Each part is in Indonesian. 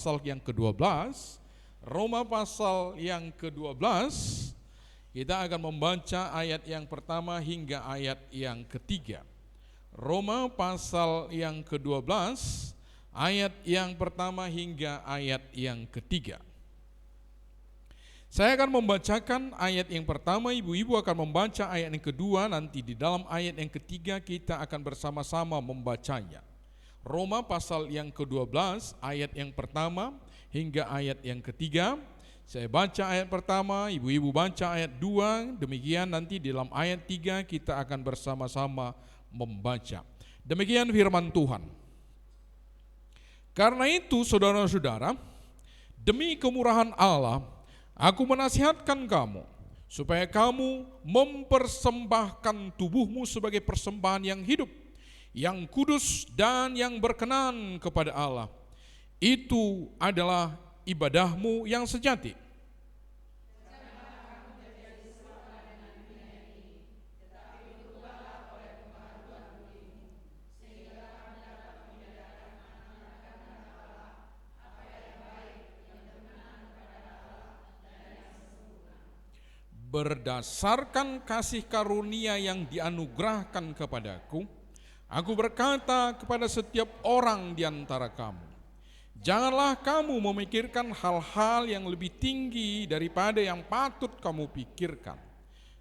pasal yang ke-12, Roma pasal yang ke-12, kita akan membaca ayat yang pertama hingga ayat yang ketiga. Roma pasal yang ke-12, ayat yang pertama hingga ayat yang ketiga. Saya akan membacakan ayat yang pertama, ibu-ibu akan membaca ayat yang kedua, nanti di dalam ayat yang ketiga kita akan bersama-sama membacanya. Roma pasal yang ke-12 ayat yang pertama hingga ayat yang ketiga. Saya baca ayat pertama, ibu-ibu baca ayat 2, demikian nanti di dalam ayat 3 kita akan bersama-sama membaca. Demikian firman Tuhan. Karena itu saudara-saudara, demi kemurahan Allah, aku menasihatkan kamu supaya kamu mempersembahkan tubuhmu sebagai persembahan yang hidup, yang kudus dan yang berkenan kepada Allah. Itu adalah ibadahmu yang sejati. Berdasarkan kasih karunia yang dianugerahkan kepadaku, aku berkata kepada setiap orang di antara kamu, janganlah kamu memikirkan hal-hal yang lebih tinggi daripada yang patut kamu pikirkan.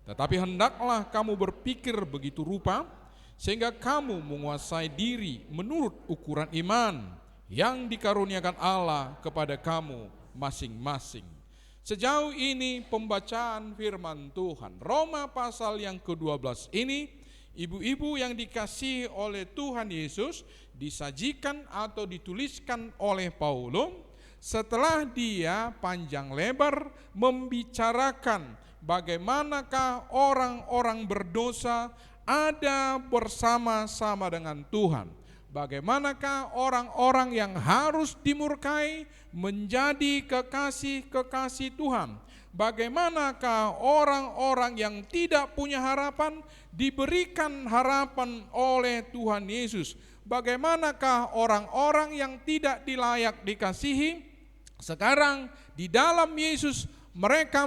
Tetapi hendaklah kamu berpikir begitu rupa, sehingga kamu menguasai diri menurut ukuran iman yang dikaruniakan Allah kepada kamu masing-masing. Sejauh ini pembacaan firman Tuhan. Roma pasal yang ke-12 ini, ibu-ibu yang dikasihi oleh Tuhan Yesus, disajikan atau dituliskan oleh Paulus setelah dia panjang lebar membicarakan bagaimanakah orang-orang berdosa ada bersama-sama dengan Tuhan. Bagaimanakah orang-orang yang harus dimurkai menjadi kekasih-kekasih Tuhan? Bagaimanakah orang-orang yang tidak punya harapan diberikan harapan oleh Tuhan Yesus? Bagaimanakah orang-orang yang tidak dilayak dikasihi sekarang di dalam Yesus mereka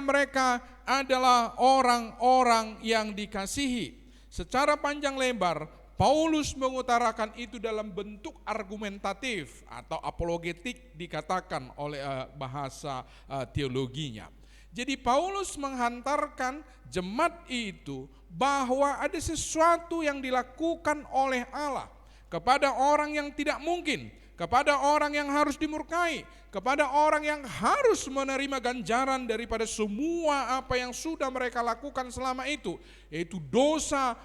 adalah orang-orang yang dikasihi. Secara panjang lebar Paulus mengutarakan itu dalam bentuk argumentatif atau apologetik dikatakan oleh bahasa teologinya. Jadi Paulus menghantarkan jemaat itu bahwa ada sesuatu yang dilakukan oleh Allah kepada orang yang tidak mungkin, kepada orang yang harus dimurkai, kepada orang yang harus menerima ganjaran daripada semua apa yang sudah mereka lakukan selama itu, yaitu dosa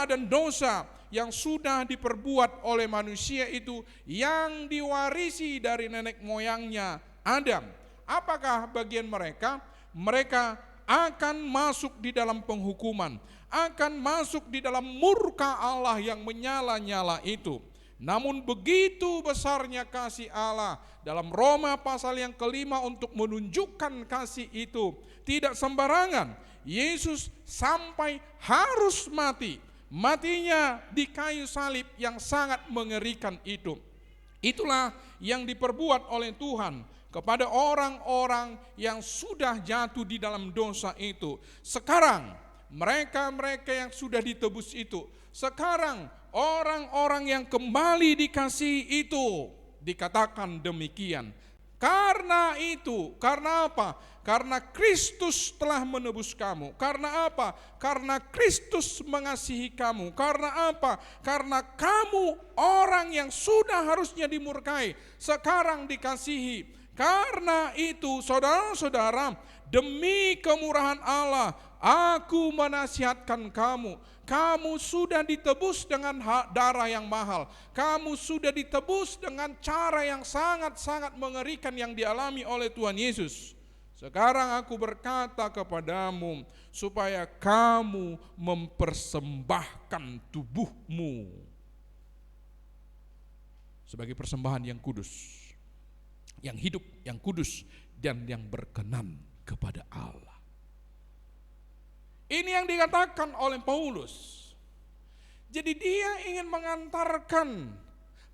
dan dosa yang sudah diperbuat oleh manusia itu yang diwarisi dari nenek moyangnya Adam. Apakah bagian mereka? Mereka akan masuk di dalam penghukuman, akan masuk di dalam murka Allah yang menyala-nyala itu. Namun begitu besarnya kasih Allah dalam Roma pasal yang kelima untuk menunjukkan kasih itu tidak sembarangan. Yesus sampai harus mati, matinya di kayu salib yang sangat mengerikan itu. Itulah yang diperbuat oleh Tuhan kepada orang-orang yang sudah jatuh di dalam dosa itu. Sekarang mereka yang sudah ditebus itu, sekarang orang-orang yang kembali dikasihi itu, dikatakan demikian. Karena itu, karena apa? Karena Kristus telah menebus kamu. Karena apa? Karena Kristus mengasihi kamu. Karena apa? Karena kamu orang yang sudah harusnya dimurkai, sekarang dikasihi. Karena itu, saudara-saudara, demi kemurahan Allah, aku menasihatkan kamu. Kamu sudah ditebus dengan darah yang mahal. Kamu sudah ditebus dengan cara yang sangat-sangat mengerikan yang dialami oleh Tuhan Yesus. Sekarang aku berkata kepadamu supaya kamu mempersembahkan tubuhmu sebagai persembahan yang kudus, yang hidup, yang kudus, dan yang berkenan kepada Allah. Ini yang dikatakan oleh Paulus. Jadi dia ingin mengantarkan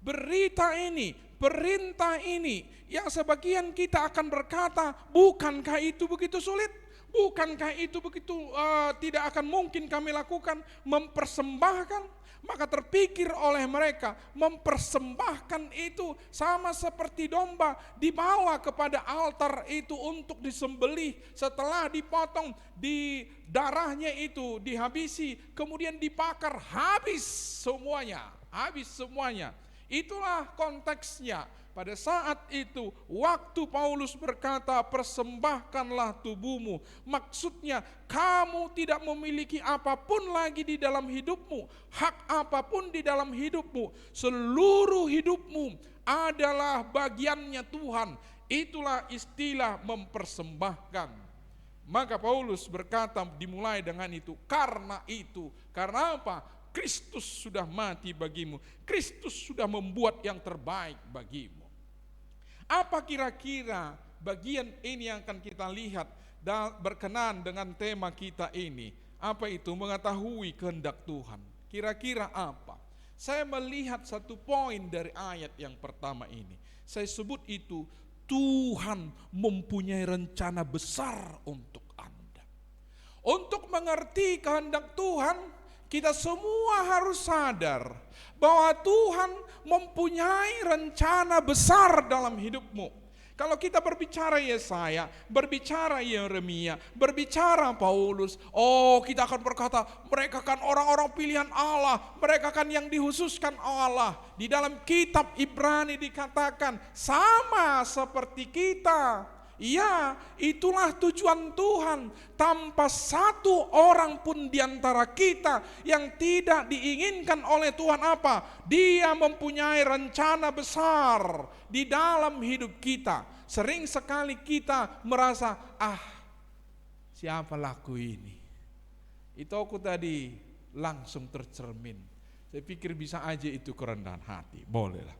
berita ini, perintah ini yang sebagian kita akan berkata, bukankah itu begitu sulit? Bukankah itu begitu tidak akan mungkin kami lakukan, mempersembahkan? Maka terpikir oleh mereka, mempersembahkan itu sama seperti domba dibawa kepada altar itu untuk disembelih. Setelah dipotong, di darahnya itu dihabisi, kemudian dibakar, habis semuanya. Itulah konteksnya. Pada saat itu, waktu Paulus berkata, persembahkanlah tubuhmu. Maksudnya, kamu tidak memiliki apapun lagi di dalam hidupmu. Hak apapun di dalam hidupmu. Seluruh hidupmu adalah bagiannya Tuhan. Itulah istilah mempersembahkan. Maka Paulus berkata dimulai dengan itu. Karena apa? Kristus sudah mati bagimu. Kristus sudah membuat yang terbaik bagimu. Apa kira-kira bagian ini yang akan kita lihat berkenan dengan tema kita ini? Apa itu? Mengetahui kehendak Tuhan. Kira-kira apa? Saya melihat satu poin dari ayat yang pertama ini. Saya sebut itu, Tuhan mempunyai rencana besar untuk Anda. Untuk mengerti kehendak Tuhan, kita semua harus sadar bahwa Tuhan mempunyai rencana besar dalam hidupmu. Kalau kita berbicara Yesaya, berbicara Yeremia, berbicara Paulus, kita akan berkata, mereka kan orang-orang pilihan Allah, mereka kan yang dihususkan Allah. Di dalam kitab Ibrani dikatakan, sama seperti kita. Ya, itulah tujuan Tuhan. Tanpa satu orang pun di antara kita yang tidak diinginkan oleh Tuhan apa? Dia mempunyai rencana besar di dalam hidup kita. Sering sekali kita merasa, siapa laku ini? Itu aku tadi langsung tercermin. Saya pikir bisa aja itu kerendahan hati, bolehlah.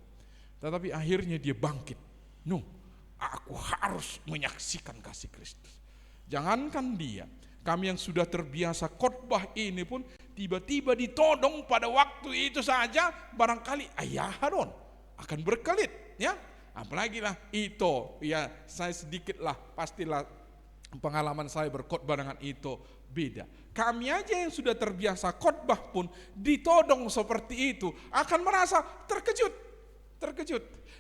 Tetapi akhirnya dia bangkit. Aku harus menyaksikan kasih Kristus. Jangankan dia, kami yang sudah terbiasa khotbah ini pun tiba-tiba ditodong pada waktu itu saja, barangkali Harun akan berkelit, ya. Apalagi lah itu, ya saya sedikitlah pastilah pengalaman saya berkhotbah dengan itu beda. Kami aja yang sudah terbiasa khotbah pun ditodong seperti itu akan merasa terkejut.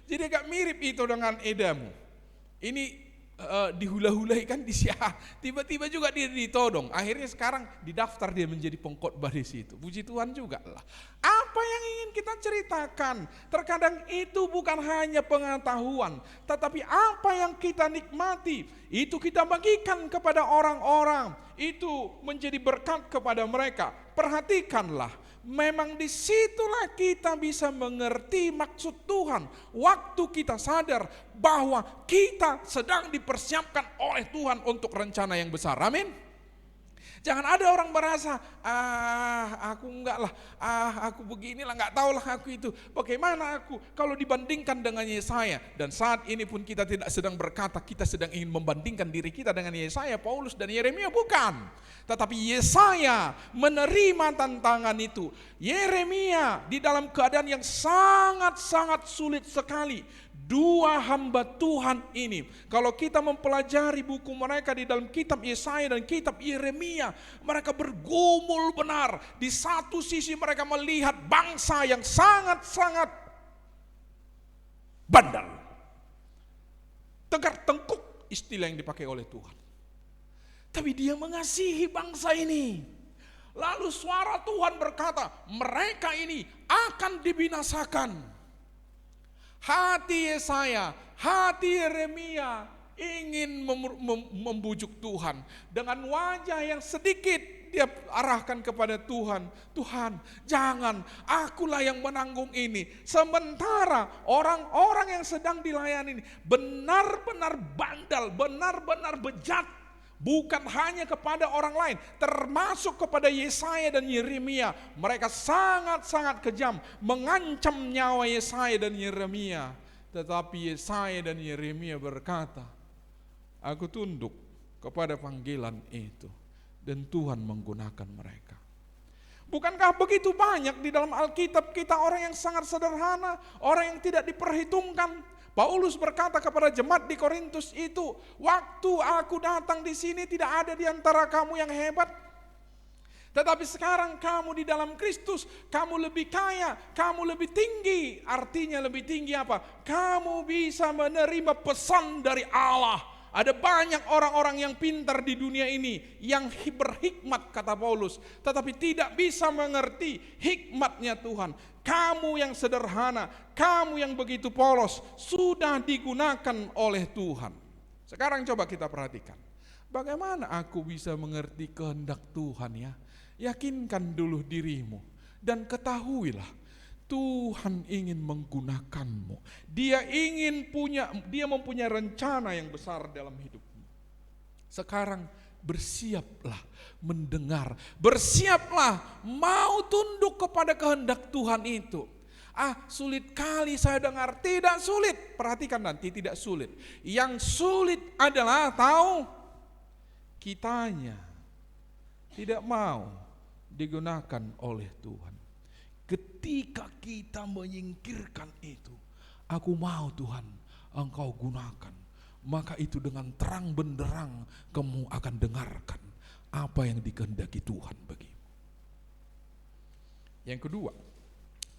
Jadi agak mirip itu dengan Edamu. Ini dihula-hulai kan tiba-tiba juga dia ditodong. Akhirnya sekarang didaftar dia menjadi pengkhotbah di situ. Puji Tuhan juga lah. Apa yang ingin kita ceritakan? Terkadang itu bukan hanya pengetahuan, tetapi apa yang kita nikmati itu kita bagikan kepada orang-orang. Itu menjadi berkat kepada mereka. Perhatikanlah. Memang disitulah kita bisa mengerti maksud Tuhan. Waktu kita sadar bahwa kita sedang dipersiapkan oleh Tuhan untuk rencana yang besar. Amin. Jangan ada orang merasa, aku enggak lah, aku beginilah, enggak tahulah aku itu. Bagaimana aku kalau dibandingkan dengan Yesaya. Dan saat ini pun kita tidak sedang berkata, kita sedang ingin membandingkan diri kita dengan Yesaya, Paulus dan Yeremia, bukan. Tetapi Yesaya menerima tantangan itu. Yeremia di dalam keadaan yang sangat-sangat sulit sekali. Dua hamba Tuhan ini, kalau kita mempelajari buku mereka di dalam kitab Yesaya dan kitab Yeremia, mereka bergumul benar. Di satu sisi mereka melihat bangsa yang sangat-sangat bandel, tegar tengkuk, istilah yang dipakai oleh Tuhan. Tapi dia mengasihi bangsa ini. Lalu suara Tuhan berkata, mereka ini akan dibinasakan. Hati Yesaya, hati Yeremia ingin membujuk Tuhan. Dengan wajah yang sedikit dia arahkan kepada Tuhan. Tuhan, jangan, akulah yang menanggung ini. Sementara orang-orang yang sedang dilayani ini benar-benar bandel, benar-benar bejat. Bukan hanya kepada orang lain, termasuk kepada Yesaya dan Yeremia. Mereka sangat-sangat kejam, mengancam nyawa Yesaya dan Yeremia. Tetapi Yesaya dan Yeremia berkata, aku tunduk kepada panggilan itu. Dan Tuhan menggunakan mereka. Bukankah begitu banyak di dalam Alkitab kita orang yang sangat sederhana, orang yang tidak diperhitungkan. Paulus berkata kepada jemaat di Korintus itu, waktu aku datang di sini tidak ada di antara kamu yang hebat. Tetapi sekarang kamu di dalam Kristus, kamu lebih kaya, kamu lebih tinggi. Artinya lebih tinggi apa? Kamu bisa menerima pesan dari Allah. Ada banyak orang-orang yang pintar di dunia ini yang berhikmat, kata Paulus, tetapi tidak bisa mengerti hikmatnya Tuhan. Kamu yang sederhana, kamu yang begitu polos, sudah digunakan oleh Tuhan. Sekarang coba kita perhatikan, bagaimana aku bisa mengerti kehendak Tuhan ya? Yakinkan dulu dirimu dan ketahuilah, Tuhan ingin menggunakanmu. Dia mempunyai rencana yang besar dalam hidupmu. Sekarang bersiaplah mendengar, bersiaplah mau tunduk kepada kehendak Tuhan itu. Sulit kali saya dengar, tidak sulit. Perhatikan nanti, tidak sulit. Yang sulit adalah tahu kitanya tidak mau digunakan oleh Tuhan. Ketika kita menyingkirkan itu, aku mau Tuhan Engkau gunakan, maka itu dengan terang benderang kamu akan dengarkan apa yang dikehendaki Tuhan bagimu. Yang kedua,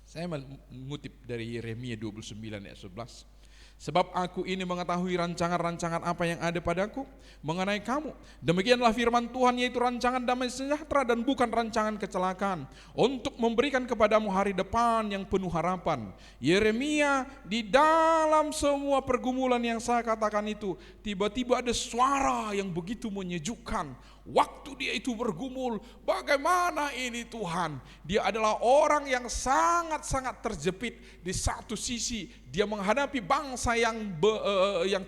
saya mengutip dari Yeremia 29 ayat 11. Sebab aku ini mengetahui rancangan-rancangan apa yang ada padaku mengenai kamu. Demikianlah firman Tuhan, yaitu rancangan damai sejahtera dan bukan rancangan kecelakaan, untuk memberikan kepadamu hari depan yang penuh harapan. Yeremia, di dalam semua pergumulan yang saya katakan itu, tiba-tiba ada suara yang begitu menyejukkan. Waktu dia itu bergumul, bagaimana ini Tuhan? Dia adalah orang yang sangat-sangat terjepit. Di satu sisi dia menghadapi bangsa yang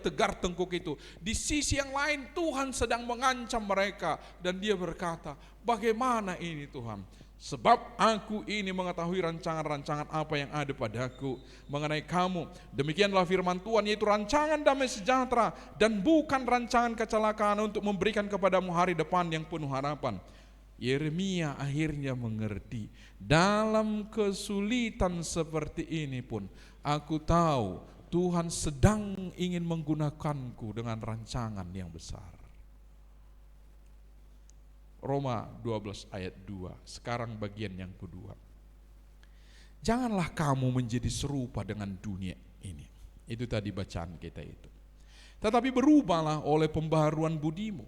tegar tengkuk itu. Di sisi yang lain Tuhan sedang mengancam mereka. Dan dia berkata, bagaimana ini Tuhan? Sebab aku ini mengetahui rancangan-rancangan apa yang ada padaku mengenai kamu. Demikianlah firman Tuhan, yaitu rancangan damai sejahtera dan bukan rancangan kecelakaan, untuk memberikan kepadamu hari depan yang penuh harapan. Yeremia akhirnya mengerti, dalam kesulitan seperti ini pun aku tahu Tuhan sedang ingin menggunakanku dengan rancangan yang besar. Roma 12 ayat 2, sekarang bagian yang kedua. Janganlah kamu menjadi serupa dengan dunia ini. Itu tadi bacaan kita itu. Tetapi berubahlah oleh pembaharuan budimu,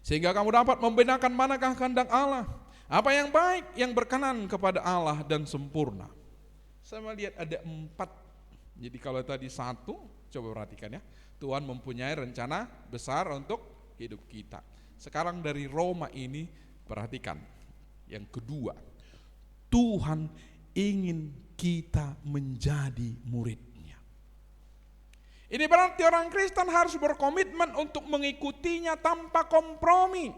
sehingga kamu dapat membedakan manakah kehendak Allah, apa yang baik, yang berkenan kepada Allah dan sempurna. Saya melihat ada 4. Jadi kalau tadi 1, coba perhatikan ya. Tuhan mempunyai rencana besar untuk hidup kita. Sekarang dari Roma ini perhatikan yang kedua, Tuhan ingin kita menjadi muridnya. Ini berarti orang Kristen harus berkomitmen untuk mengikutinya tanpa kompromi.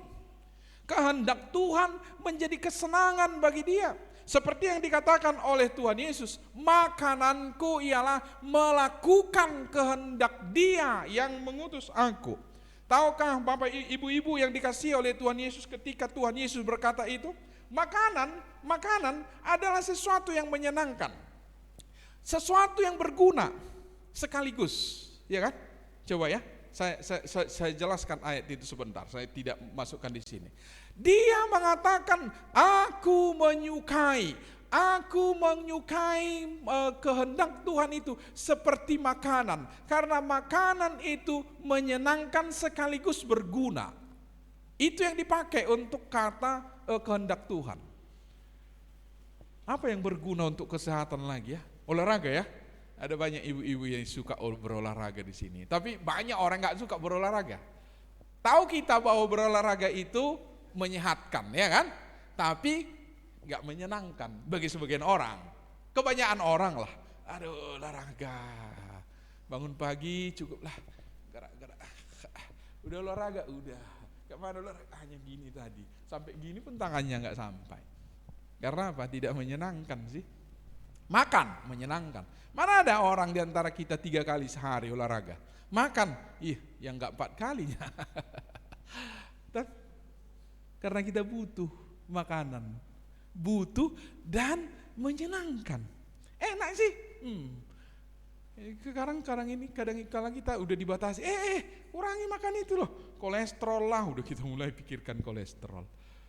Kehendak Tuhan menjadi kesenangan bagi dia. Seperti yang dikatakan oleh Tuhan Yesus, makananku ialah melakukan kehendak Dia yang mengutus aku. Tahukah Bapak Ibu-ibu yang dikasihi oleh Tuhan Yesus, ketika Tuhan Yesus berkata itu, makanan adalah sesuatu yang menyenangkan, sesuatu yang berguna sekaligus, ya kan? Coba ya, saya jelaskan ayat itu sebentar, saya tidak masukkan di sini. Dia mengatakan, aku menyukai kehendak Tuhan itu seperti makanan, karena makanan itu menyenangkan sekaligus berguna. Itu yang dipakai untuk kata kehendak Tuhan. Apa yang berguna untuk kesehatan lagi ya? Olahraga ya. Ada banyak ibu-ibu yang suka berolahraga di sini. Tapi banyak orang nggak suka berolahraga. Tahu kita bahwa berolahraga itu menyehatkan, ya kan? Tapi gak menyenangkan bagi sebagian orang. Kebanyakan orang lah, aduh olahraga, bangun pagi cukuplah gerak-gerak, udah olahraga, udah gak mana olahraga, hanya gini tadi, sampai gini pun tangannya gak sampai. Karena apa? Tidak menyenangkan sih. Makan menyenangkan. Mana ada orang di antara kita 3 kali sehari olahraga? Makan, yang gak 4 kalinya. Karena kita butuh makanan. butuh, dan menyenangkan. Enak sih. Kadang ini kadang kita udah dibatasi. Kurangi makan itu loh. Kolesterol lah, udah kita mulai pikirkan kolesterol.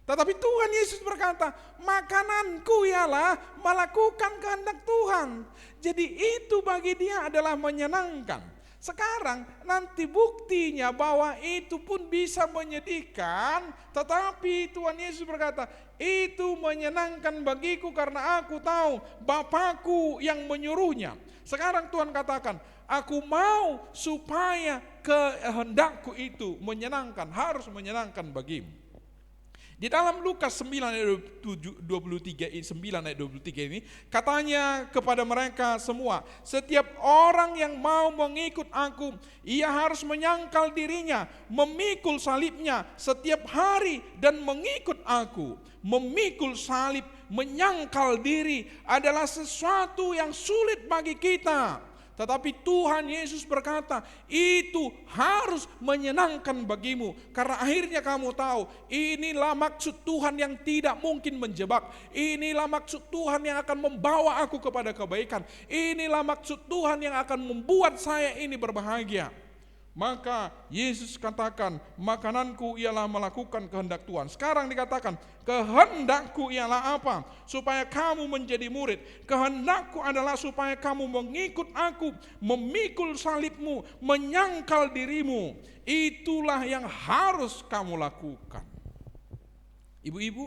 Tetapi Tuhan Yesus berkata, makananku ialah melakukan kehendak Tuhan. Jadi itu bagi dia adalah menyenangkan. Sekarang nanti buktinya bahwa itu pun bisa menyedihkan, tetapi Tuhan Yesus berkata, itu menyenangkan bagiku karena aku tahu Bapakku yang menyuruhnya. Sekarang Tuhan katakan, aku mau supaya kehendakku itu menyenangkan, harus menyenangkan bagimu. Di dalam Lukas 9 ayat 23 ini katanya kepada mereka semua, setiap orang yang mau mengikut aku, ia harus menyangkal dirinya, memikul salibnya setiap hari dan mengikut aku. Memikul salib, menyangkal diri adalah sesuatu yang sulit bagi kita. Tetapi Tuhan Yesus berkata, itu harus menyenangkan bagimu. Karena akhirnya kamu tahu, inilah maksud Tuhan yang tidak mungkin menjebak. Inilah maksud Tuhan yang akan membawa aku kepada kebaikan. Inilah maksud Tuhan yang akan membuat saya ini berbahagia. Maka Yesus katakan, makananku ialah melakukan kehendak Tuhan. Sekarang dikatakan, kehendakku ialah apa? Supaya kamu menjadi murid. Kehendakku adalah supaya kamu mengikut aku, memikul salibmu, menyangkal dirimu. Itulah yang harus kamu lakukan. Ibu-ibu,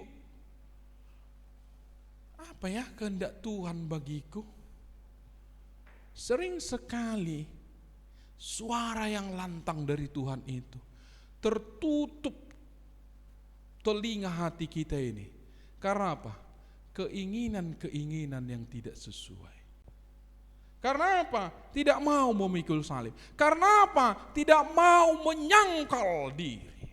apa ya kehendak Tuhan bagiku? Sering sekali suara yang lantang dari Tuhan itu tertutup telinga hati kita ini. Karena apa? Keinginan-keinginan yang tidak sesuai. Karena apa? Tidak mau memikul salib. Karena apa? Tidak mau menyangkal diri.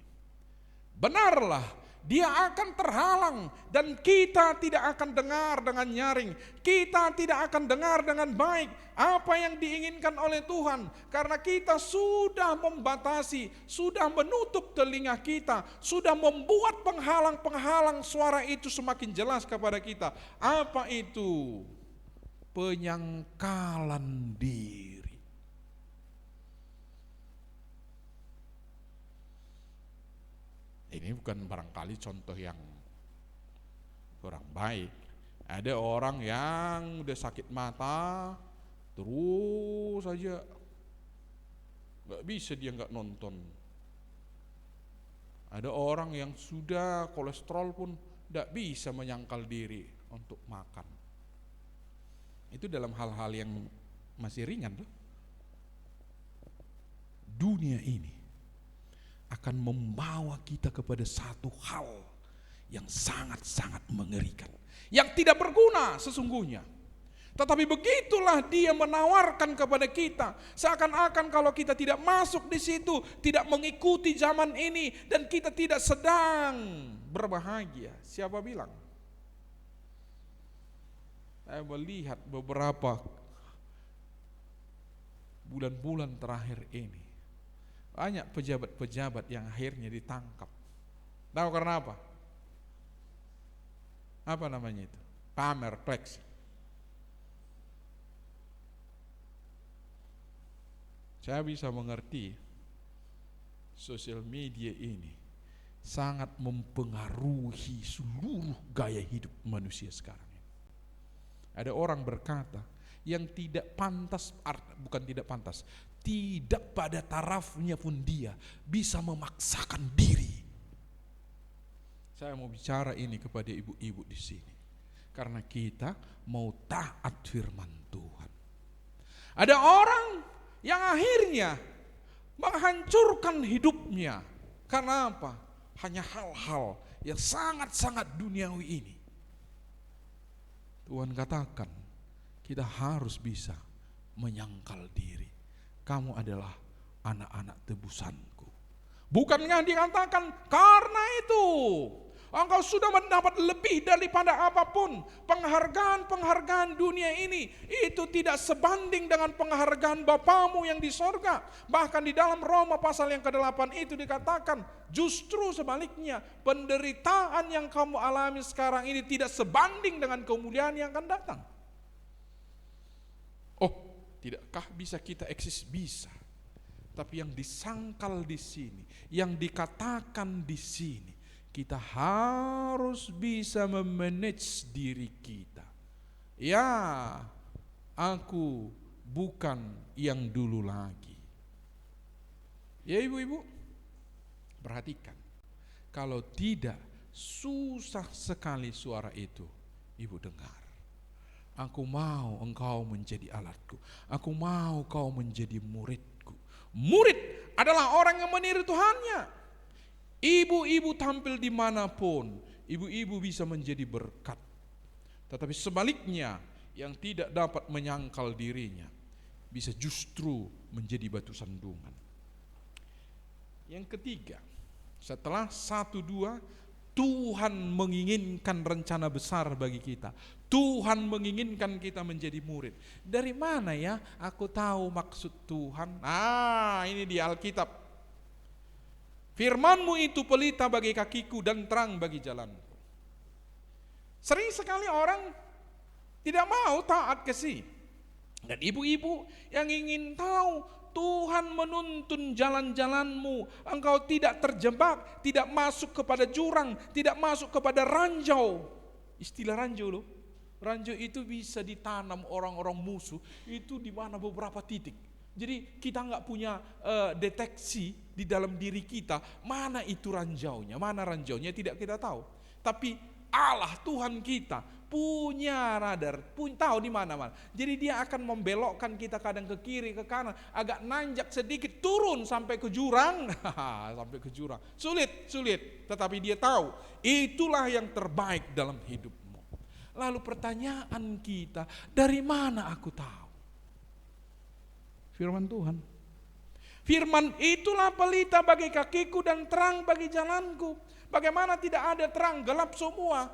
Benarlah, dia akan terhalang dan kita tidak akan dengar dengan nyaring. Kita tidak akan dengar dengan baik apa yang diinginkan oleh Tuhan. Karena kita sudah membatasi, sudah menutup telinga kita, sudah membuat penghalang-penghalang suara itu semakin jelas kepada kita. Apa itu? Penyangkalan diri. Ini bukan barangkali contoh yang kurang baik. Ada orang yang udah sakit mata, terus saja gak bisa dia gak nonton. Ada orang yang sudah kolesterol pun gak bisa menyangkal diri untuk makan. Itu dalam hal-hal yang masih ringan tuh. Dunia ini akan membawa kita kepada satu hal yang sangat-sangat mengerikan, yang tidak berguna sesungguhnya. Tetapi begitulah dia menawarkan kepada kita, seakan-akan kalau kita tidak masuk di situ, tidak mengikuti zaman ini, dan kita tidak sedang berbahagia. Siapa bilang? Saya melihat beberapa bulan-bulan terakhir ini, banyak pejabat-pejabat yang akhirnya ditangkap. Tahu karena apa? Apa namanya itu? Pamer, flex. Saya bisa mengerti sosial media ini sangat mempengaruhi seluruh gaya hidup manusia sekarang. Ada orang berkata, yang tidak pantas, bukan tidak pantas, tidak pada tarafnya pun dia bisa memaksakan diri. Saya mau bicara ini kepada ibu-ibu di sini, karena kita mau taat firman Tuhan. Ada orang yang akhirnya menghancurkan hidupnya karena apa? Hanya hal-hal yang sangat-sangat duniawi ini. Tuhan katakan, kita harus bisa menyangkal diri. Kamu adalah anak-anak tebusanku. Bukannya dikatakan karena itu Engkau sudah mendapat lebih daripada apapun. Penghargaan-penghargaan dunia ini itu tidak sebanding dengan penghargaan Bapamu yang di sorga. Bahkan di dalam Roma pasal yang ke-8 itu dikatakan justru sebaliknya, penderitaan yang kamu alami sekarang ini tidak sebanding dengan kemuliaan yang akan datang. Oh, tidakkah bisa kita eksis? Bisa. Tapi yang disangkal di sini, yang dikatakan di sini, kita harus bisa memanage diri kita. Ya, aku bukan yang dulu lagi. Ya ibu-ibu, perhatikan. Kalau tidak, susah sekali suara itu. Ibu dengar. Aku mau engkau menjadi alatku. Aku mau kau menjadi muridku. Murid adalah orang yang meniru Tuhannya. Ibu-ibu tampil dimanapun, ibu-ibu bisa menjadi berkat. Tetapi sebaliknya, yang tidak dapat menyangkal dirinya, bisa justru menjadi batu sandungan. Yang ketiga, setelah 1, 2, Tuhan menginginkan rencana besar bagi kita. Tuhan menginginkan kita menjadi murid. Dari mana ya aku tahu maksud Tuhan? Ini di Alkitab. Firman-Mu itu pelita bagi kakiku dan terang bagi jalanku. Sering sekali orang tidak mau taat kasih. Dan ibu-ibu yang ingin tahu Tuhan menuntun jalan-jalanmu, engkau tidak terjebak, tidak masuk kepada jurang, tidak masuk kepada ranjau. Istilah ranjau loh. Ranjau itu bisa ditanam orang-orang musuh, itu di mana beberapa titik. Jadi kita nggak punya deteksi di dalam diri kita, mana itu ranjaunya, mana ranjaunya tidak kita tahu. Tapi Allah Tuhan kita punya radar, tahu di mana-mana. Jadi dia akan membelokkan kita kadang ke kiri, ke kanan, agak nanjak sedikit, turun sampai ke jurang, sampai ke jurang. Sulit, tetapi dia tahu itulah yang terbaik dalam hidupmu. Lalu pertanyaan kita, dari mana aku tahu? Firman Tuhan. Firman itulah pelita bagi kakiku dan terang bagi jalanku. Bagaimana tidak ada terang, gelap semua.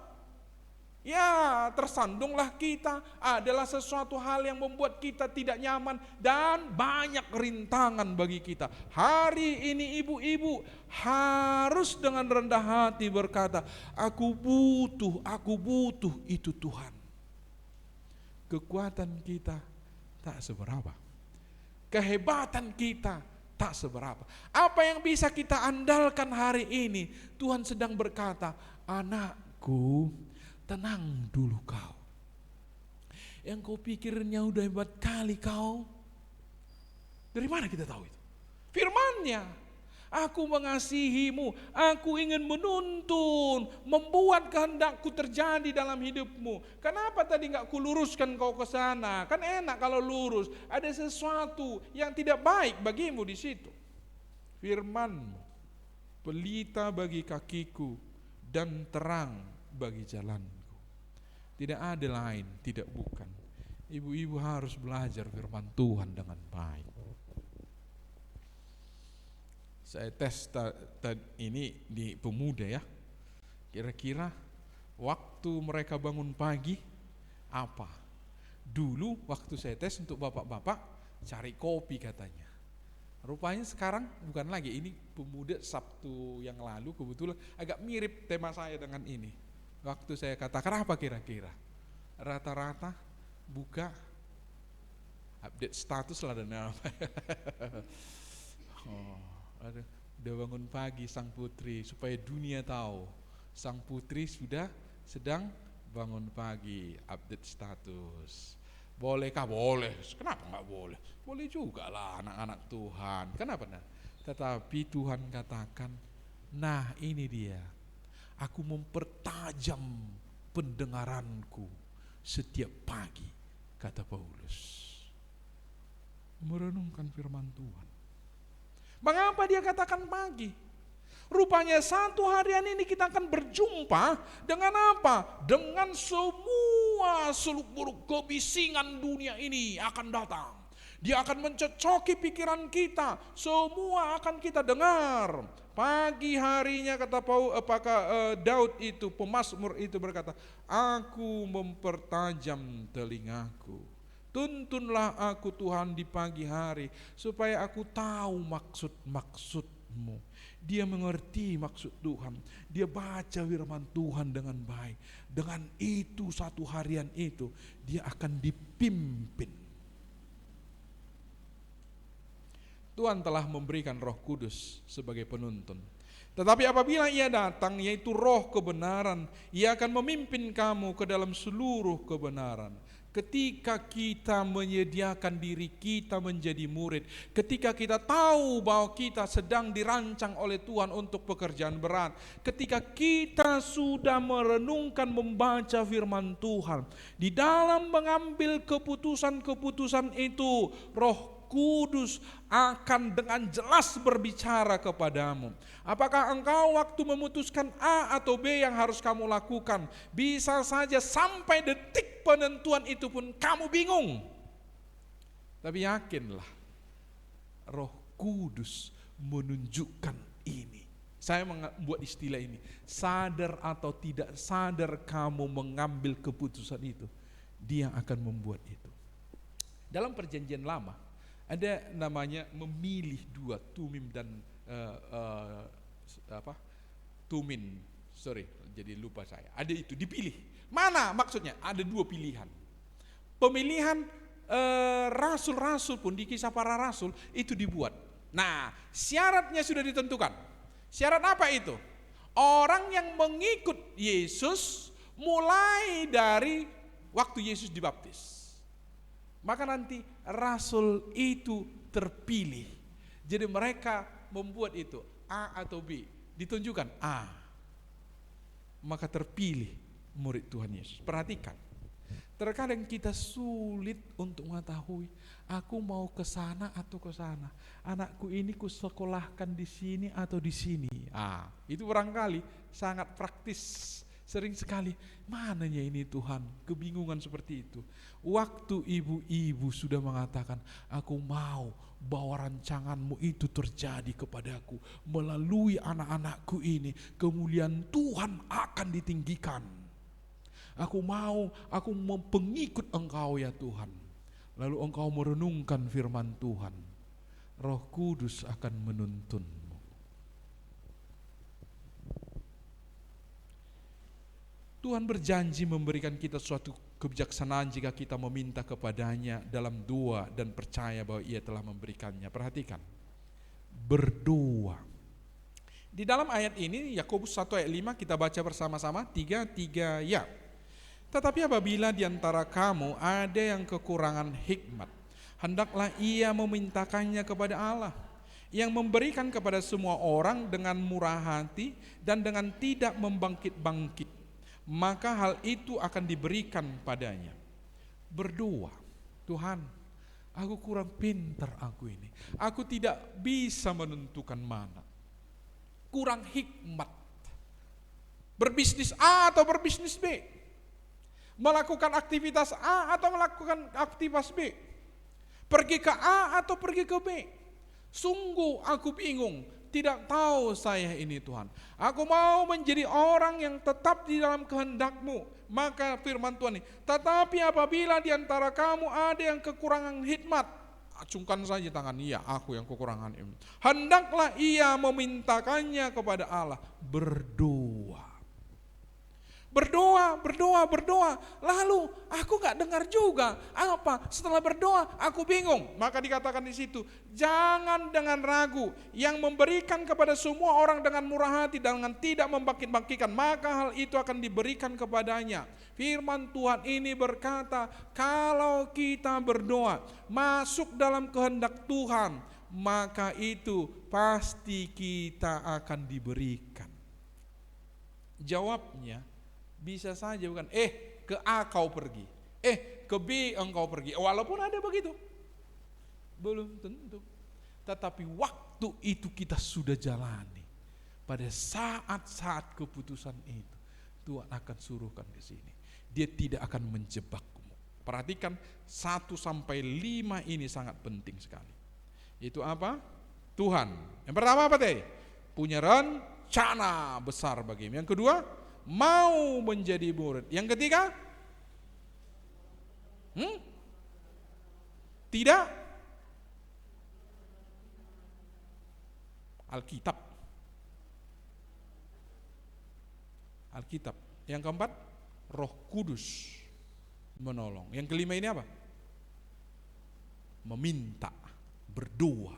Ya, tersandunglah kita, adalah sesuatu hal yang membuat kita tidak nyaman dan banyak rintangan bagi kita. Hari ini ibu-ibu harus dengan rendah hati berkata, aku butuh itu Tuhan. Kekuatan kita tak seberapa. Kehebatan kita tak seberapa. Apa yang bisa kita andalkan hari ini? Tuhan sedang berkata, anakku, tenang dulu kau. Yang kau pikirnya udah hebat kali kau. Dari mana kita tahu itu? Firman-Nya. Aku mengasihimu, aku ingin menuntun, membuat kehendakku terjadi dalam hidupmu. Kenapa tadi gak kuluruskan kau ke sana? Kan enak kalau lurus. Ada sesuatu yang tidak baik bagimu di situ. Firman-Mu, pelita bagi kakiku dan terang bagi jalanku. Tidak ada lain, tidak bukan. Ibu-ibu harus belajar firman Tuhan dengan baik. Saya tes ini di pemuda ya. Kira-kira waktu mereka bangun pagi apa? Dulu waktu saya tes untuk bapak-bapak cari kopi katanya. Rupanya sekarang bukan lagi. Ini pemuda Sabtu yang lalu kebetulan agak mirip tema saya dengan ini. Waktu saya katakan apa kira-kira? Rata-rata buka update status lah dan apa. Udah bangun pagi sang putri supaya dunia tahu sang putri sudah sedang bangun pagi, update status. Bolehkah? Boleh. Kenapa nggak boleh? Boleh juga lah anak-anak Tuhan. Kenapa enggak? Tetapi Tuhan katakan, nah ini dia, aku mempertajam pendengaranku setiap pagi, kata Paulus. Merenungkan firman Tuhan. Mengapa dia katakan pagi? Rupanya satu harian ini kita akan berjumpa dengan apa? Dengan semua seluk-beluk kebisingan dunia ini akan datang. Dia akan mencocoki pikiran kita. Semua akan kita dengar. Pagi harinya kata Daud itu, pemazmur itu berkata, aku mempertajam telingaku. Tuntunlah aku Tuhan di pagi hari, supaya aku tahu maksud-maksud-Mu. Dia mengerti maksud Tuhan. Dia baca firman Tuhan dengan baik. Dengan itu satu harian itu, dia akan dipimpin. Tuhan telah memberikan Roh Kudus sebagai penuntun. Tetapi apabila Ia datang, yaitu Roh kebenaran, Ia akan memimpin kamu ke dalam seluruh kebenaran. Ketika kita menyediakan diri kita menjadi murid, ketika kita tahu bahwa kita sedang dirancang oleh Tuhan untuk pekerjaan berat, ketika kita sudah merenungkan membaca firman Tuhan, di dalam mengambil keputusan-keputusan itu, Roh Kudus akan dengan jelas berbicara kepadamu. Apakah engkau waktu memutuskan A atau B yang harus kamu lakukan, bisa saja sampai detik penentuan itu pun kamu bingung. Tapi yakinlah, Roh Kudus menunjukkan ini. Saya membuat istilah ini, sadar atau tidak sadar kamu mengambil keputusan itu, Dia akan membuat itu. Dalam perjanjian lama, ada namanya memilih dua, tumim dan tumin. Jadi lupa saya. Ada itu dipilih. Mana maksudnya? Ada dua pilihan. Pemilihan rasul-rasul pun di Kisah Para Rasul itu dibuat. Nah, syaratnya sudah ditentukan. Syarat apa itu? Orang yang mengikut Yesus mulai dari waktu Yesus dibaptis. Maka nanti rasul itu terpilih. Jadi mereka membuat itu A atau B. Ditunjukkan A. Maka terpilih murid Tuhan Yesus. Perhatikan. Terkadang kita sulit untuk mengetahui, aku mau ke sana atau ke sana. Anakku ini ku sekolahkan di sini atau di sini. Itu barangkali sangat praktis. Sering sekali, mananya ini Tuhan, kebingungan seperti itu. Waktu ibu-ibu sudah mengatakan, aku mau bahwa rancanganmu itu terjadi kepadaku. Melalui anak-anakku ini, kemuliaan Tuhan akan ditinggikan. Aku mau pengikut engkau ya Tuhan. Lalu engkau merenungkan firman Tuhan. Roh Kudus akan menuntun. Tuhan berjanji memberikan kita suatu kebijaksanaan jika kita meminta kepadanya dalam doa dan percaya bahwa Ia telah memberikannya. Perhatikan, berdoa. Di dalam ayat ini, Yakobus 1 ayat 5 kita baca bersama-sama, 3 ya. Tetapi apabila di antara kamu ada yang kekurangan hikmat, hendaklah ia memintakannya kepada Allah, yang memberikan kepada semua orang dengan murah hati dan dengan tidak membangkit-bangkit. Maka hal itu akan diberikan padanya. Berdoa, Tuhan, aku kurang pintar aku ini. Aku tidak bisa menentukan mana. Kurang hikmat. Berbisnis A atau berbisnis B. Melakukan aktivitas A atau melakukan aktivitas B. Pergi ke A atau pergi ke B. Sungguh aku bingung. Tidak tahu saya ini Tuhan. Aku mau menjadi orang yang tetap di dalam kehendak-Mu. Maka firman Tuhan ini, tetapi apabila di antara kamu ada yang kekurangan hikmat, acungkan saja tangan, iya aku yang kekurangan ini. Hendaklah ia memintakannya kepada Allah. Berdoa. Berdoa. Lalu aku gak dengar juga. Apa? Setelah berdoa aku bingung. Maka dikatakan di situ, jangan dengan ragu, yang memberikan kepada semua orang dengan murah hati dan dengan tidak membangkit-bangkitkan, maka hal itu akan diberikan kepadanya. Firman Tuhan ini berkata, kalau kita berdoa masuk dalam kehendak Tuhan, maka itu pasti kita akan diberikan. Jawabnya bisa saja bukan, ke A kau pergi, ke B engkau pergi. Walaupun ada begitu, belum tentu. Tetapi waktu itu kita sudah jalani. Pada saat-saat keputusan itu, Tuhan akan suruhkan ke sini. Dia tidak akan menjebakmu. Perhatikan 1-5 ini sangat penting sekali. Itu apa? Tuhan. Yang pertama apa teh? Punya rencana besar bagimu. Yang kedua, mau menjadi murid. Yang ketiga, tidak Alkitab. Yang keempat, Roh Kudus menolong. Yang kelima ini apa? Meminta, berdoa.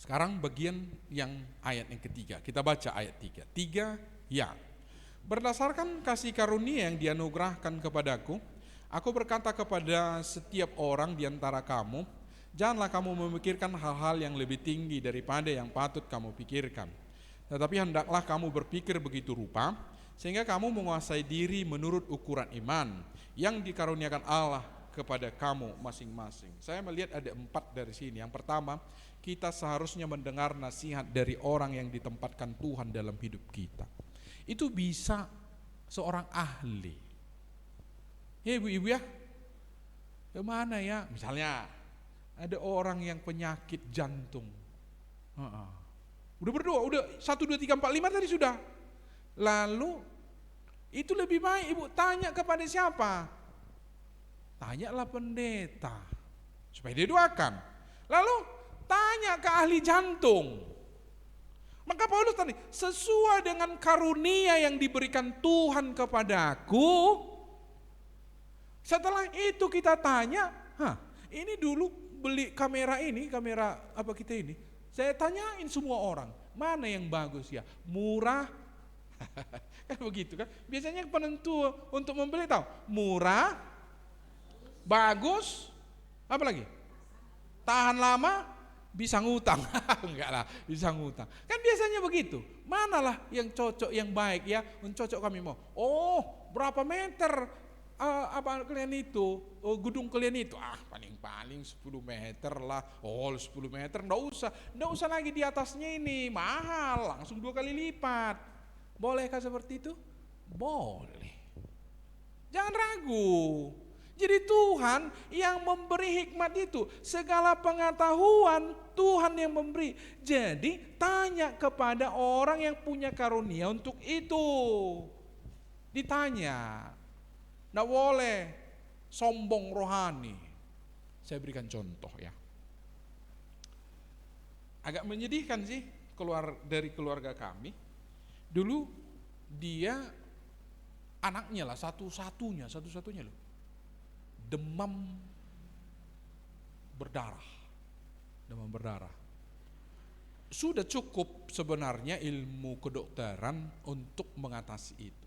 Sekarang bagian yang ayat yang ketiga. Kita baca ayat 3. 3, ya. Berdasarkan kasih karunia yang dianugerahkan kepadaku, aku berkata kepada setiap orang di antara kamu, janganlah kamu memikirkan hal-hal yang lebih tinggi daripada yang patut kamu pikirkan. Tetapi hendaklah kamu berpikir begitu rupa, sehingga kamu menguasai diri menurut ukuran iman yang dikaruniakan Allah kepada kamu masing-masing. Saya melihat ada 4 dari sini. Yang pertama, kita seharusnya mendengar nasihat dari orang yang ditempatkan Tuhan dalam hidup kita. Itu bisa seorang ahli. Ya ibu-ibu ya, kemana ya? Misalnya ada orang yang penyakit jantung. Udah berdoa, udah 1, 2, 3, 4, 5 tadi sudah. Lalu itu lebih baik ibu tanya kepada siapa? Tanyalah pendeta supaya dia doakan. Lalu tanya ke ahli jantung. Maka Paulus tadi, sesuai dengan karunia yang diberikan Tuhan kepadaku. Setelah itu kita tanya, ini dulu beli kamera ini, kamera apa kita ini? Saya tanyain semua orang, mana yang bagus ya? Murah? Kan begitu kan? Biasanya penentu untuk membeli tahu, murah, bagus, apa lagi? Tahan lama, bisa ngutang. Enggak lah, bisa ngutang. Kan biasanya begitu. Manalah yang cocok, yang baik ya, cocok kami mau. Oh, berapa meter apa kalian itu? Oh, gedung kalian itu. Paling-paling 10 meter lah. Oh, 10 meter enggak usah lagi di atasnya ini, mahal, langsung 2 kali lipat. Bolehkah seperti itu? Boleh. Jangan ragu. Jadi Tuhan yang memberi hikmat itu, segala pengetahuan Tuhan yang memberi. Jadi tanya kepada orang yang punya karunia untuk itu. Ditanya. Nggak boleh sombong rohani. Saya berikan contoh ya. Agak menyedihkan sih dari keluarga kami. Dulu dia anaknya lah satu-satunya loh. Demam berdarah. Sudah cukup sebenarnya ilmu kedokteran untuk mengatasi itu.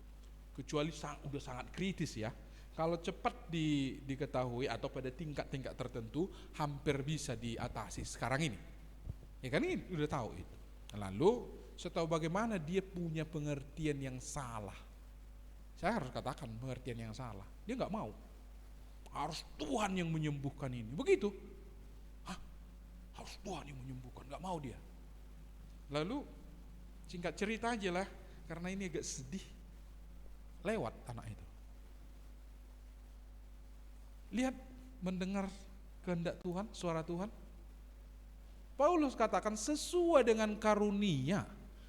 Kecuali udah sangat kritis ya. Kalau cepat diketahui atau pada tingkat-tingkat tertentu hampir bisa diatasi sekarang ini. Ya kan ini udah tahu itu. Lalu setahu bagaimana dia punya pengertian yang salah. Saya harus katakan pengertian yang salah. Dia nggak mau. Harus Tuhan yang menyembuhkan ini. Begitu. Harus Tuhan yang menyembuhkan. Gak mau dia. Lalu singkat cerita aja lah. Karena ini agak sedih. Lewat anak itu. Lihat, mendengar kehendak Tuhan, suara Tuhan. Paulus katakan sesuai dengan karunia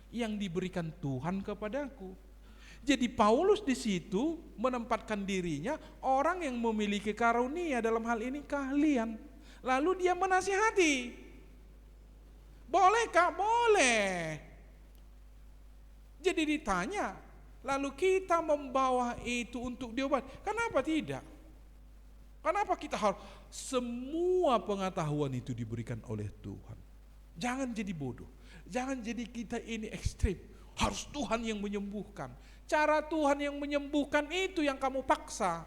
yang diberikan Tuhan kepadaku. Jadi Paulus di situ menempatkan dirinya orang yang memiliki karunia, dalam hal ini keahlian. Lalu dia menasihati. Bolehkah? Boleh. Jadi ditanya, lalu kita membawa itu untuk diobati. Kenapa tidak? Kenapa kita harus semua pengetahuan itu diberikan oleh Tuhan? Jangan jadi bodoh. Jangan jadi kita ini ekstrim. Harus Tuhan yang menyembuhkan. Cara Tuhan yang menyembuhkan itu yang kamu paksa.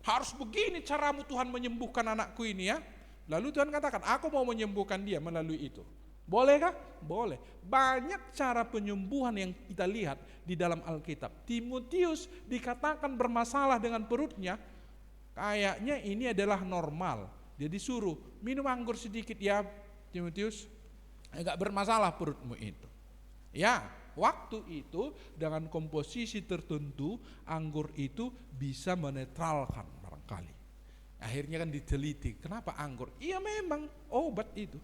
Harus begini caramu Tuhan menyembuhkan anakku ini ya. Lalu Tuhan katakan, aku mau menyembuhkan dia melalui itu. Bolehkah? Boleh. Banyak cara penyembuhan yang kita lihat di dalam Alkitab. Timotius dikatakan bermasalah dengan perutnya. Kayaknya ini adalah normal. Dia disuruh minum anggur sedikit ya Timotius. Enggak bermasalah perutmu itu. Ya, waktu itu dengan komposisi tertentu anggur itu bisa menetralkan barangkali. Akhirnya kan diteliti, kenapa anggur? Iya memang obat itu.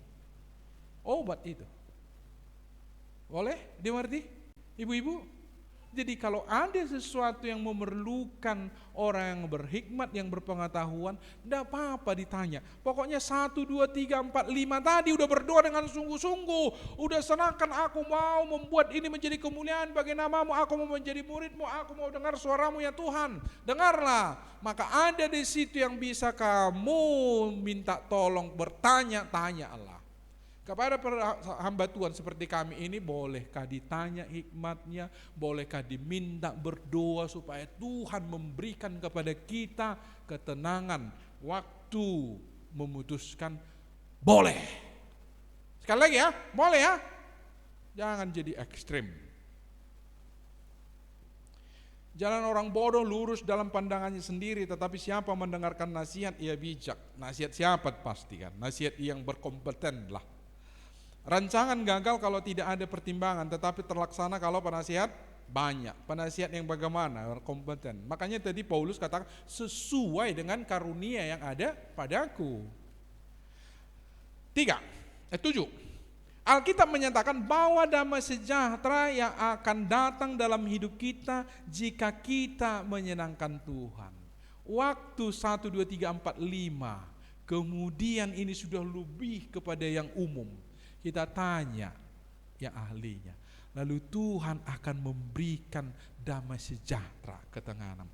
Boleh dimengerti ibu-ibu? Jadi kalau ada sesuatu yang memerlukan orang yang berhikmat, yang berpengetahuan, tidak apa-apa ditanya. Pokoknya 1, 2, 3, 4, 5 tadi udah berdoa dengan sungguh-sungguh. Udah serahkan, aku mau membuat ini menjadi kemuliaan bagi namamu, aku mau menjadi muridmu, aku mau dengar suaramu ya Tuhan. Dengarlah, maka ada di situ yang bisa kamu minta tolong, bertanya-tanya Allah. Kepada hamba Tuhan seperti kami ini, bolehkah ditanya hikmatnya, bolehkah diminta berdoa supaya Tuhan memberikan kepada kita ketenangan waktu memutuskan, boleh. Sekali lagi ya, boleh ya, jangan jadi ekstrim. Jalan orang bodoh lurus dalam pandangannya sendiri, tetapi siapa mendengarkan nasihat ia bijak. Nasihat siapa pasti kan, nasihat yang berkompeten lah. Rancangan gagal kalau tidak ada pertimbangan, tetapi terlaksana kalau penasihat banyak. Penasihat yang bagaimana? Kompeten. Makanya tadi Paulus katakan sesuai dengan karunia yang ada padaku. 7. Alkitab menyatakan bahwa damai sejahtera yang akan datang dalam hidup kita jika kita menyenangkan Tuhan. Waktu 1, 2, 3, 4, 5. Kemudian ini sudah lebih kepada yang umum. Kita tanya yang ahlinya. Lalu Tuhan akan memberikan damai sejahtera, ketenangan.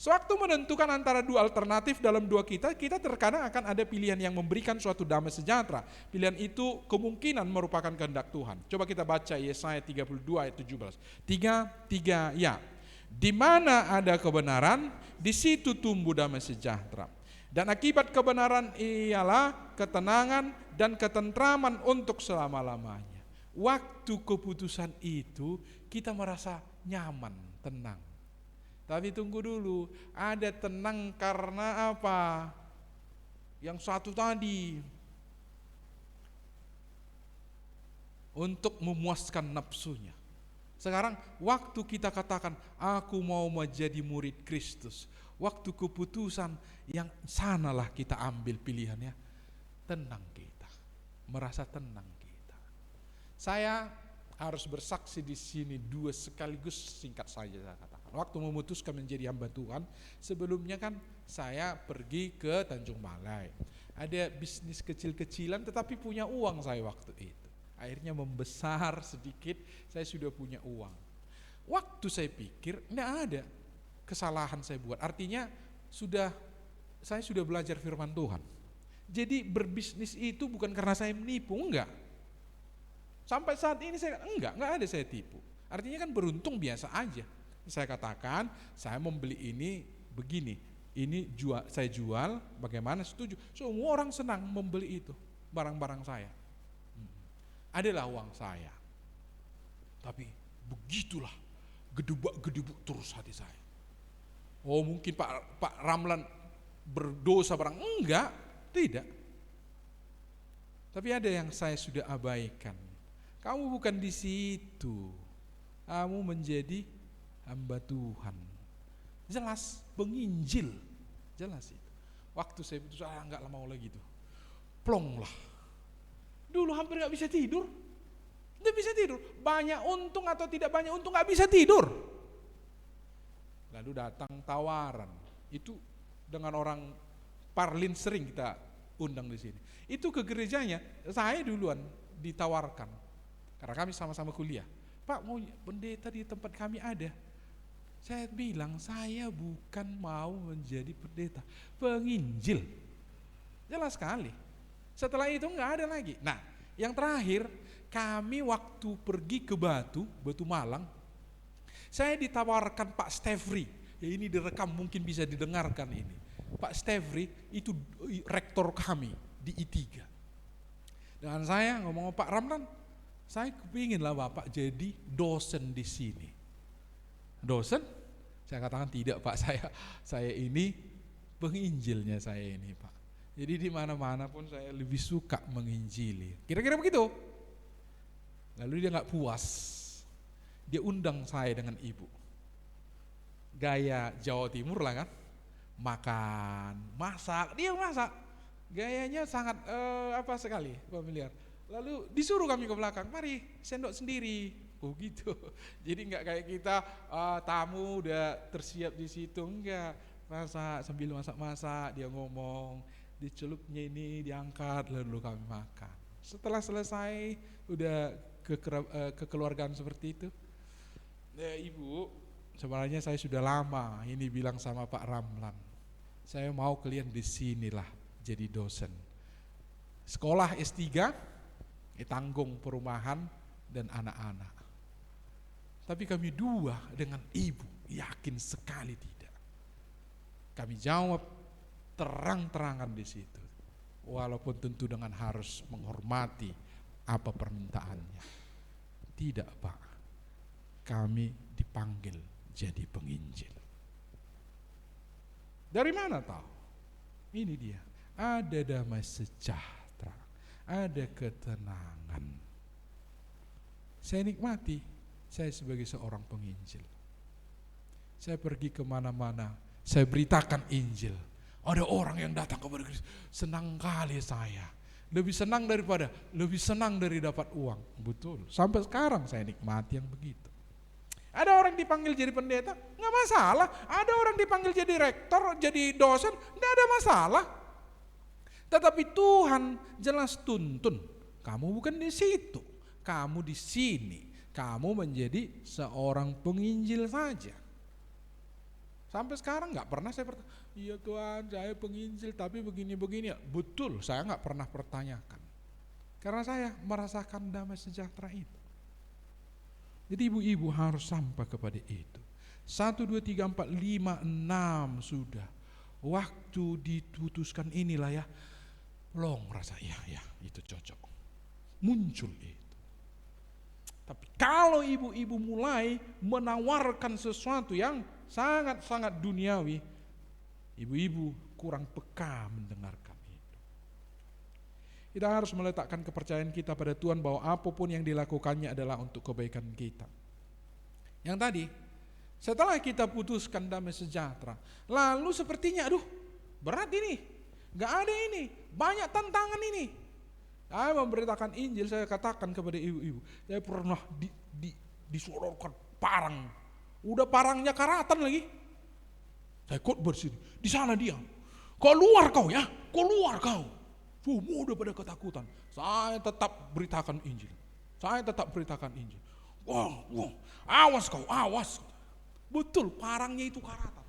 Sewaktu menentukan antara dua alternatif dalam dua kita terkadang akan ada pilihan yang memberikan suatu damai sejahtera. Pilihan itu kemungkinan merupakan kehendak Tuhan. Coba kita baca Yesaya 32 ayat 17. 3 ya. Di mana ada kebenaran, di situ tumbuh damai sejahtera. Dan akibat kebenaran ialah ketenangan dan ketentraman untuk selama-lamanya. Waktu keputusan itu kita merasa nyaman, tenang. Tapi tunggu dulu, ada tenang karena apa? Yang satu tadi, untuk memuaskan nafsunya. Sekarang waktu kita katakan, aku mau menjadi murid Kristus. Waktu keputusan yang sanalah kita ambil pilihannya, tenang kita, merasa tenang kita. Saya harus bersaksi di sini dua sekaligus, singkat saja saya katakan. Waktu memutuskan menjadi hamba Tuhan, sebelumnya kan saya pergi ke Tanjung Balai. Ada bisnis kecil-kecilan tetapi punya uang saya waktu itu. Akhirnya membesar sedikit, saya sudah punya uang. Waktu saya pikir, tidak ada kesalahan saya buat. Artinya saya sudah belajar firman Tuhan. Jadi berbisnis itu bukan karena saya menipu, enggak. Sampai saat ini saya enggak ada saya tipu. Artinya kan beruntung biasa aja. Saya katakan, saya membeli ini begini, ini saya jual, bagaimana setuju. Semua orang senang membeli itu, barang-barang saya. Adalah uang saya. Tapi begitulah gedebak-gedebuk terus hati saya. Oh mungkin Pak Ramlan berdosa barang, enggak, tidak. Tapi ada yang saya sudah abaikan. Kamu bukan di situ. Kamu menjadi hamba Tuhan. Jelas, penginjil. Jelas itu. Waktu saya putus, enggak lama lagi itu. Plong lah. Dulu hampir enggak bisa tidur. Enggak bisa tidur. Banyak untung atau tidak banyak untung enggak bisa tidur. Lalu datang tawaran. Itu dengan orang Parlin sering kita undang di sini. Itu ke gerejanya, saya duluan ditawarkan. Karena kami sama-sama kuliah. Pak, mau pendeta di tempat kami ada. Saya bilang, saya bukan mau menjadi pendeta, penginjil. Jelas sekali. Setelah itu enggak ada lagi. Nah, yang terakhir, kami waktu pergi ke Batu Malang, saya ditawarkan Pak Stefri. Ya ini direkam, mungkin bisa didengarkan ini. Pak Stefri itu rektor kami di I3. Dengan saya ngomong, Pak Ramlan, saya kepingin lah Bapak jadi dosen di sini. Dosen? Saya katakan tidak Pak, saya ini penginjilnya saya ini Pak. Jadi di mana-mana pun saya lebih suka menginjili. Kira-kira begitu. Lalu dia nggak puas. dia undang saya dengan ibu. Gaya Jawa Timur lah kan, makan, masak, dia masak. Gayanya sangat apa sekali, familiar. Lalu disuruh kami ke belakang, mari sendok sendiri. Oh gitu. Jadi nggak kayak kita tamu udah tersiap di situ, enggak. Masak sambil masak-masak dia ngomong, dicelupnya ini diangkat lalu kami makan. Setelah selesai udah kekeluargaan seperti itu. Ibu, sebenarnya saya sudah lama ini bilang sama Pak Ramlan. Saya mau kalian di sinilah jadi dosen. Sekolah S3 tanggung perumahan dan anak-anak. Tapi kami dua dengan ibu yakin sekali tidak. Kami jawab terang-terangan di situ. Walaupun tentu dengan harus menghormati apa permintaannya. Tidak, Pak. Kami dipanggil jadi penginjil. Dari mana tahu? Ini dia. Ada damai sejahtera, ada ketenangan. Saya nikmati, saya sebagai seorang penginjil. Saya pergi kemana-mana, saya beritakan Injil. Ada orang yang datang kepada Kristus, senang kali saya. Lebih senang dari dapat uang. Betul, sampai sekarang saya nikmati yang begitu. Ada orang dipanggil jadi pendeta, nggak masalah. Ada orang dipanggil jadi rektor, jadi dosen, nggak ada masalah. Tetapi Tuhan jelas tuntun, kamu bukan di situ, kamu di sini. Kamu menjadi seorang penginjil saja. Sampai sekarang nggak pernah saya bertanya, iya Tuhan saya penginjil tapi begini-begini. Betul, saya nggak pernah pertanyakan. Karena saya merasakan damai sejahtera itu. Jadi ibu-ibu harus sampai kepada itu. 1, 2, 3, 4, 5, 6 sudah. Waktu diputuskan inilah ya. Long rasa ya itu cocok. Muncul itu. Tapi kalau ibu-ibu mulai menawarkan sesuatu yang sangat-sangat duniawi, ibu-ibu kurang peka mendengarkan itu. Kita harus meletakkan kepercayaan kita pada Tuhan bahwa apapun yang dilakukannya adalah untuk kebaikan kita. Yang tadi, setelah kita putuskan damai sejahtera, lalu sepertinya aduh berat ini, gak ada ini, banyak tantangan ini. Saya memberitakan Injil, saya katakan kepada ibu-ibu, saya pernah disodorkan parang, udah parangnya karatan lagi. Saya khotbah di sini, di sana dia, keluar kau ya, keluar kau. Semua udah pada ketakutan. Saya tetap beritakan Injil. Wow, awas kau, awas. Betul, parangnya itu karatan.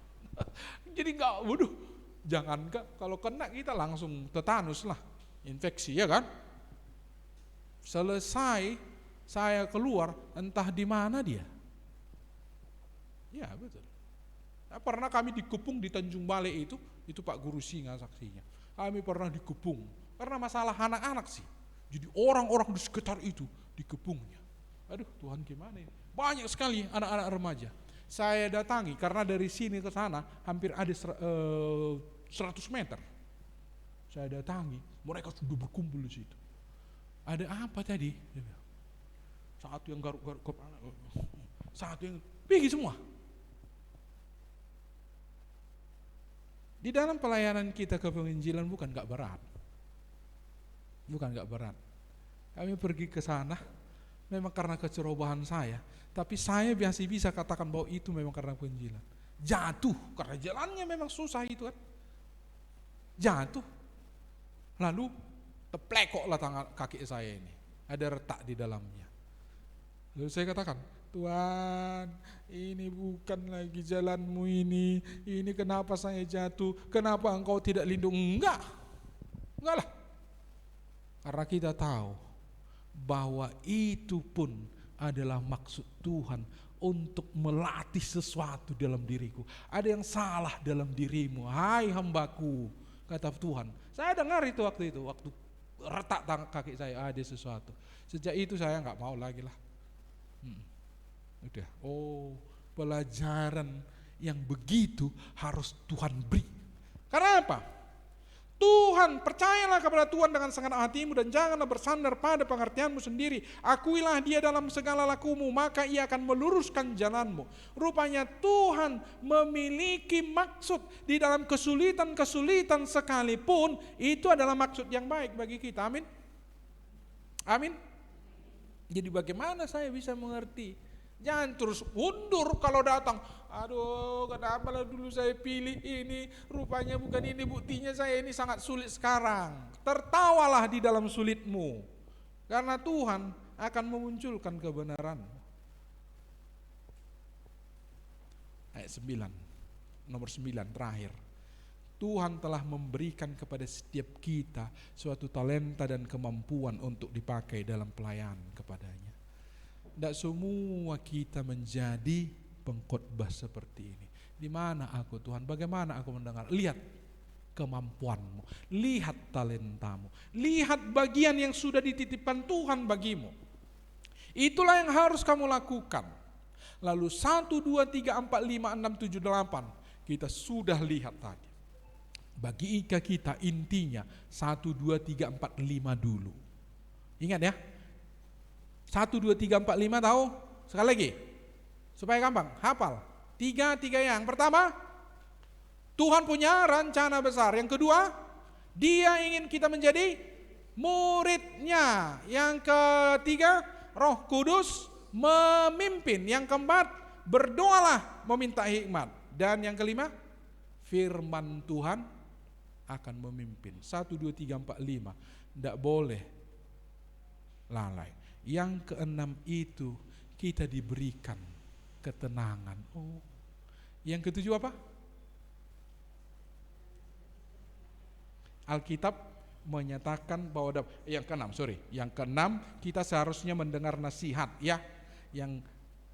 Jadi enggak, waduh, jangan kalau kena kita langsung tetanus lah, infeksi ya kan. Selesai saya keluar, entah di mana dia. Ya betul. Nah, pernah kami dikepung di Tanjung Balai itu Pak Guru Singa saksinya. Kami pernah dikepung karena masalah anak-anak sih. Jadi orang-orang di sekitar itu dikepungnya. Aduh Tuhan gimana ini? Banyak sekali anak-anak remaja. Saya datangi karena dari sini ke sana hampir ada 100 meter. Saya datangi, mereka sudah berkumpul di situ. Ada apa tadi? Satu yang garuk-garuk kepala, satu yang pergi semua. Di dalam pelayanan kita ke penginjilan bukan gak berat. Kami pergi ke sana memang karena kecerobohan saya, tapi saya masih bisa katakan bahwa itu memang karena penginjilan. Jatuh karena jalannya memang susah itu kan. Jatuh. Lalu teplekoklah tangan kaki saya ini. Ada retak di dalamnya. Lalu saya katakan, Tuhan, ini bukan lagi jalanmu ini kenapa saya jatuh, kenapa engkau tidak lindungi? Enggak lah. Karena kita tahu bahwa itu pun adalah maksud Tuhan untuk melatih sesuatu dalam diriku. Ada yang salah dalam dirimu, hai hambaku, kata Tuhan. Saya dengar itu waktu retak kaki saya, ada sesuatu. Sejak itu saya nggak mau lagi lah. Udah, pelajaran yang begitu harus Tuhan beri. Karena apa? Tuhan Tuhan, percayalah kepada Tuhan dengan segenap hatimu dan janganlah bersandar pada pengertianmu sendiri. Akuilah Dia dalam segala lakumu, maka Ia akan meluruskan jalanmu. Rupanya Tuhan memiliki maksud di dalam kesulitan-kesulitan sekalipun, itu adalah maksud yang baik bagi kita. Amin. Amin. Jadi bagaimana saya bisa mengerti? Jangan terus mundur kalau datang. Aduh, kenapa lah dulu saya pilih ini, rupanya bukan ini, buktinya saya ini sangat sulit sekarang. Tertawalah di dalam sulitmu, karena Tuhan akan memunculkan kebenaran. Ayat 9, nomor 9 terakhir. Tuhan telah memberikan kepada setiap kita suatu talenta dan kemampuan untuk dipakai dalam pelayanan kepadanya. Tidak semua kita menjadi pengkhotbah seperti ini. Di mana aku Tuhan? Bagaimana aku mendengar? Lihat kemampuanmu, lihat talentamu, lihat bagian yang sudah dititipkan Tuhan bagimu. Itulah yang harus kamu lakukan. Lalu 1, 2, 3, 4, 5, 6, 7, 8 kita sudah lihat tadi. Bagi kita intinya 1, 2, 3, 4, 5 dulu. Ingat ya. 1, 2, 3, 4, 5 tahu? Sekali lagi. Supaya gampang, hafal. 3 yang. Pertama, Tuhan punya rencana besar. Yang kedua, Dia ingin kita menjadi muridnya. Yang ketiga, Roh Kudus memimpin. Yang keempat, berdoalah meminta hikmat. Dan yang kelima, firman Tuhan akan memimpin. 1, 2, 3, 4, 5. Tidak boleh lalai. Yang keenam itu kita diberikan ketenangan. Oh, yang ketujuh apa? Alkitab menyatakan bahwa yang keenam kita seharusnya mendengar nasihat ya. Yang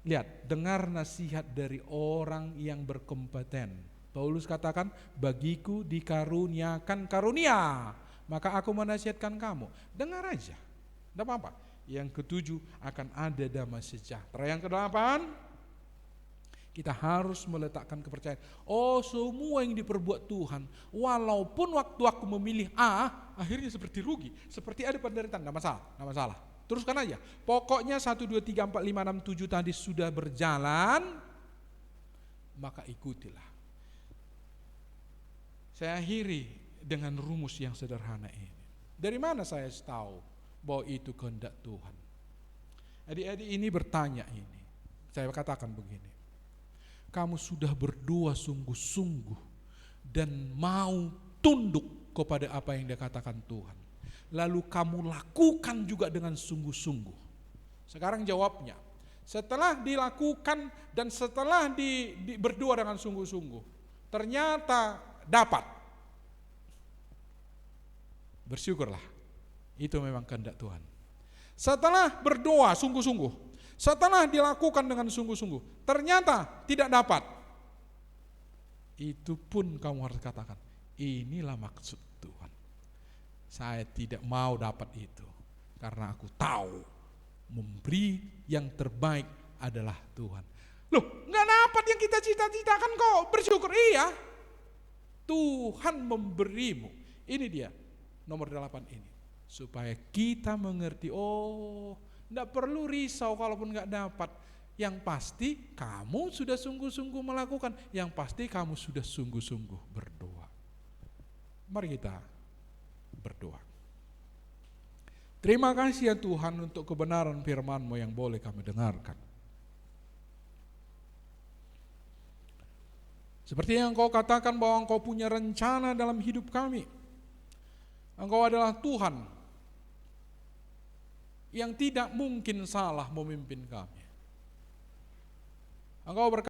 lihat, dengar nasihat dari orang yang berkompeten. Paulus katakan, bagiku dikaruniakan karunia, maka aku menasihatkan kamu. Dengar aja, tidak apa-apa. Yang ketujuh, akan ada damai sejahtera. Yang kedelapan, kita harus meletakkan kepercayaan. Oh, semua yang diperbuat Tuhan, walaupun waktu aku memilih A, akhirnya seperti rugi, seperti ada penderitaan, tidak masalah. Teruskan aja. Pokoknya 1, 2, 3, 4, 5, 6, 7 tadi sudah berjalan, maka ikutilah. Saya akhiri dengan rumus yang sederhana ini. Dari mana saya tahu bahwa itu kehendak Tuhan? Adik-adik ini bertanya ini. Saya katakan begini. Kamu sudah berdoa sungguh-sungguh dan mau tunduk kepada apa yang dikatakan Tuhan. Lalu kamu lakukan juga dengan sungguh-sungguh. Sekarang jawabnya. Setelah dilakukan dan setelah berdoa dengan sungguh-sungguh, ternyata dapat. Bersyukurlah. Itu memang kehendak Tuhan. Setelah berdoa sungguh-sungguh, setelah dilakukan dengan sungguh-sungguh, ternyata tidak dapat. Itu pun kamu harus katakan, inilah maksud Tuhan. Saya tidak mau dapat itu, karena aku tahu memberi yang terbaik adalah Tuhan. Loh, gak dapat yang kita cita-citakan kok, bersyukur. Iya, Tuhan memberimu. Ini dia, nomor 8 ini. Supaya kita mengerti, oh, tidak perlu risau kalaupun nggak dapat. Yang pasti kamu sudah sungguh-sungguh melakukan. Yang pasti kamu sudah sungguh-sungguh berdoa. Mari kita berdoa. Terima kasih ya Tuhan untuk kebenaran firman-Mu yang boleh kami dengarkan. Seperti yang Engkau katakan bahwa Engkau punya rencana dalam hidup kami. Engkau adalah Tuhan yang tidak mungkin salah memimpin kami. Engkau berkata,